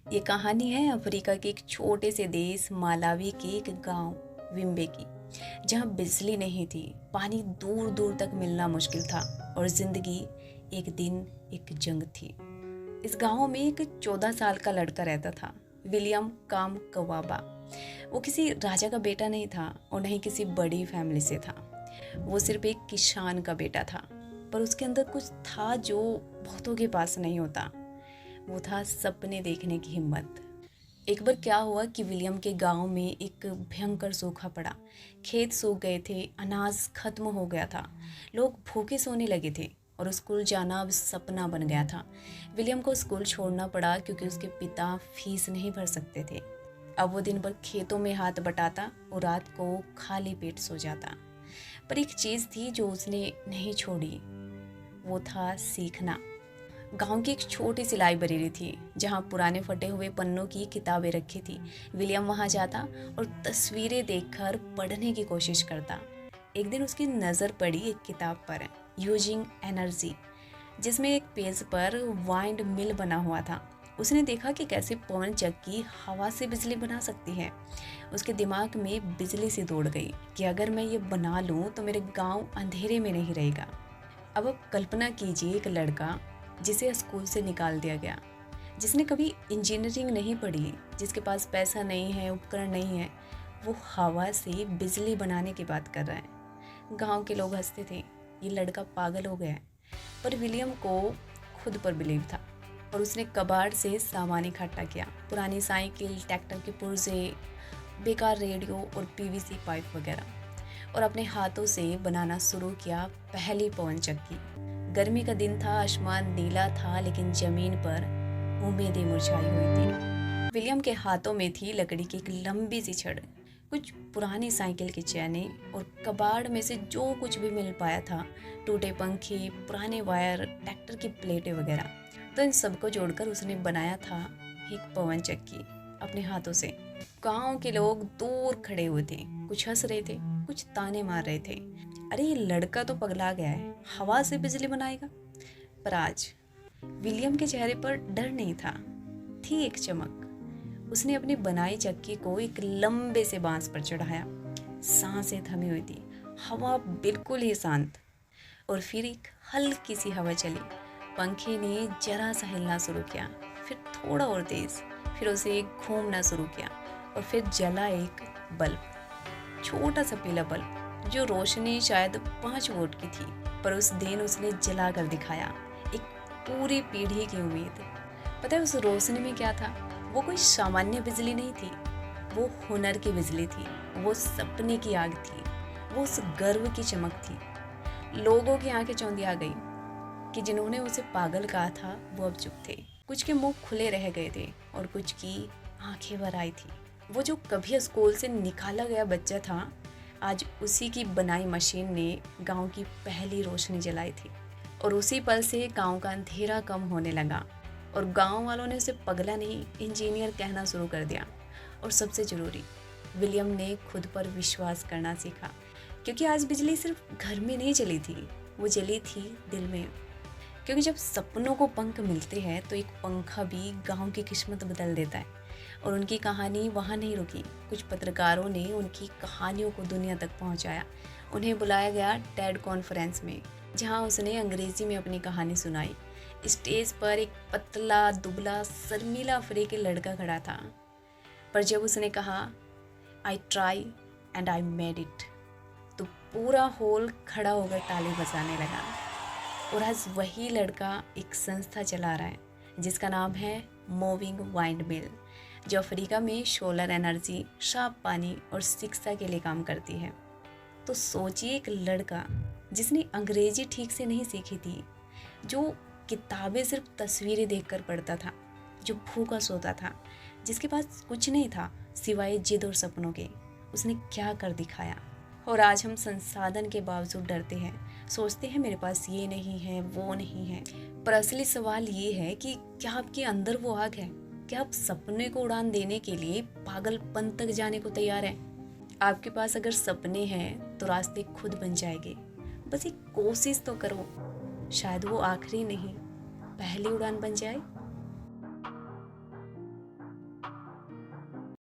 ये कहानी है अफ्रीका के एक छोटे से देश मालावी के एक गांव विम्बे की, जहां बिजली नहीं थी, पानी दूर दूर तक मिलना मुश्किल था और जिंदगी एक दिन एक जंग थी। इस गांव में एक 14 साल का लड़का रहता था, विलियम काम कवाबा। वो किसी राजा का बेटा नहीं था और नहीं किसी बड़ी फैमिली से था। वो सिर्फ एक किसान का बेटा था, पर उसके अंदर कुछ था जो बहुतों के पास नहीं होता। वो था सपने देखने की हिम्मत। एक बार क्या हुआ कि विलियम के गांव में एक भयंकर सूखा पड़ा। खेत सूख गए थे, अनाज खत्म हो गया था, लोग भूखे सोने लगे थे और स्कूल जाना अब सपना बन गया था। विलियम को स्कूल छोड़ना पड़ा क्योंकि उसके पिता फीस नहीं भर सकते थे। अब वो दिन भर खेतों में हाथ बटाता और रात को खाली पेट सो जाता। पर एक चीज़ थी जो उसने नहीं छोड़ी, वो था सीखना। गांव की एक छोटी सी लाइब्रेरी थी जहां पुराने फटे हुए पन्नों की किताबें रखी थी। विलियम वहां जाता और तस्वीरें देखकर पढ़ने की कोशिश करता। एक दिन उसकी नज़र पड़ी एक किताब पर, यूजिंग एनर्जी, जिसमें एक पेज पर वाइंड मिल बना हुआ था। उसने देखा कि कैसे पवन चक्की हवा से बिजली बना सकती है। उसके दिमाग में बिजली सी दौड़ गई कि अगर मैं ये बना लूँ तो मेरे गांव अंधेरे में नहीं रहेगा। अब आप कल्पना कीजिए, एक लड़का जिसे स्कूल से निकाल दिया गया, जिसने कभी इंजीनियरिंग नहीं पढ़ी, जिसके पास पैसा नहीं है, उपकरण नहीं है, वो हवा से बिजली बनाने की बात कर रहा है। गांव के लोग हंसते थे, ये लड़का पागल हो गया है। पर विलियम को खुद पर बिलीव था और उसने कबाड़ से सामान इकट्ठा किया, पुरानी साइकिल, ट्रैक्टर के पुर्जे, बेकार रेडियो और पीवीसी पाइप वगैरह, और अपने हाथों से बनाना शुरू किया पहली पवन चक्की। गर्मी का दिन था, आसमान नीला था, लेकिन जमीन पर उम्मीदें मुरझाई हुई थी। विलियम के हाथों में थी लकड़ी की एक लंबी सी छड़, कुछ पुरानी साइकिल के चैने और कबाड़ में से जो कुछ भी मिल पाया था, टूटे पंखे, पुराने वायर, ट्रैक्टर की प्लेटें वगैरह। तो इन सबको जोड़कर उसने बनाया था एक पवन चक्की अपने हाथों से। गांव के लोग दूर खड़े हुए थे, कुछ हंस रहे थे, कुछ ताने मार रहे थे, अरे ये लड़का तो पगला गया है, हवा से बिजली बनाएगा। पर आज विलियम के चेहरे पर डर नहीं था, थी एक चमक। उसने अपनी बनाई चक्की को एक लंबे से बांस पर चढ़ाया। सांसें थमी हुई थी, हवा बिल्कुल ही शांत। और फिर एक हल्की सी हवा चली, पंखे ने जरा सा हिलना शुरू किया, फिर थोड़ा और तेज, फिर उसे घूमना शुरू किया और फिर जला एक बल्ब, छोटा सा पीला बल्ब, जो रोशनी शायद 5 वोल्ट की थी, पर उस दिन उसने जला कर दिखाया एक पूरी पीढ़ी की उम्मीद। पता है उस रोशनी में क्या था? वो कोई सामान्य बिजली नहीं थी, वो हुनर की बिजली थी, वो सपने की आग थी, वो उस गर्व की चमक थी। लोगों की आंखें चौंधी आ गई कि जिन्होंने उसे पागल कहा था वो अब चुप थे। कुछ के मुंह खुले रह गए थे और कुछ की आंखें भर आई थी। वो जो कभी स्कूल से निकाला गया बच्चा था, आज उसी की बनाई मशीन ने गांव की पहली रोशनी जलाई थी। और उसी पल से गांव का अंधेरा कम होने लगा और गांव वालों ने उसे पगला नहीं, इंजीनियर कहना शुरू कर दिया। और सबसे ज़रूरी, विलियम ने खुद पर विश्वास करना सीखा, क्योंकि आज बिजली सिर्फ घर में नहीं जली थी, वो जली थी दिल में। क्योंकि जब सपनों को पंख मिलते हैं तो एक पंखा भी गांव की किस्मत बदल देता है। और उनकी कहानी वहाँ नहीं रुकी। कुछ पत्रकारों ने उनकी कहानियों को दुनिया तक पहुँचाया। उन्हें बुलाया गया टेड कॉन्फ्रेंस में, जहाँ उसने अंग्रेज़ी में अपनी कहानी सुनाई। स्टेज पर एक पतला, दुबला, शर्मीला अफ्रीकी लड़का खड़ा था, पर जब उसने कहा I try and I made it, तो पूरा हॉल खड़ा होकर ताली बजाने लगा। और आज वही लड़का एक संस्था चला रहा है जिसका नाम है मूविंग वाइंड मिल, जो अफ्रीका में सोलर एनर्जी, साफ पानी और शिक्षा के लिए काम करती है। तो सोचिए, एक लड़का जिसने अंग्रेजी ठीक से नहीं सीखी थी, जो किताबें सिर्फ तस्वीरें देखकर पढ़ता था, जो भूखा सोता था, जिसके पास कुछ नहीं था सिवाय जिद और सपनों के, उसने क्या कर दिखाया। और आज हम संसाधन के बावजूद डरते हैं, सोचते हैं मेरे पास ये नहीं है, वो नहीं है। पर असली सवाल ये है कि क्या आपके अंदर वो आग है? क्या आप सपने को उड़ान देने के लिए पागलपन तक जाने को तैयार हैं? आपके पास अगर सपने हैं तो रास्ते खुद बन जाएंगे। बस एक कोशिश तो करो, शायद वो आखिरी नहीं, पहली उड़ान बन जाए।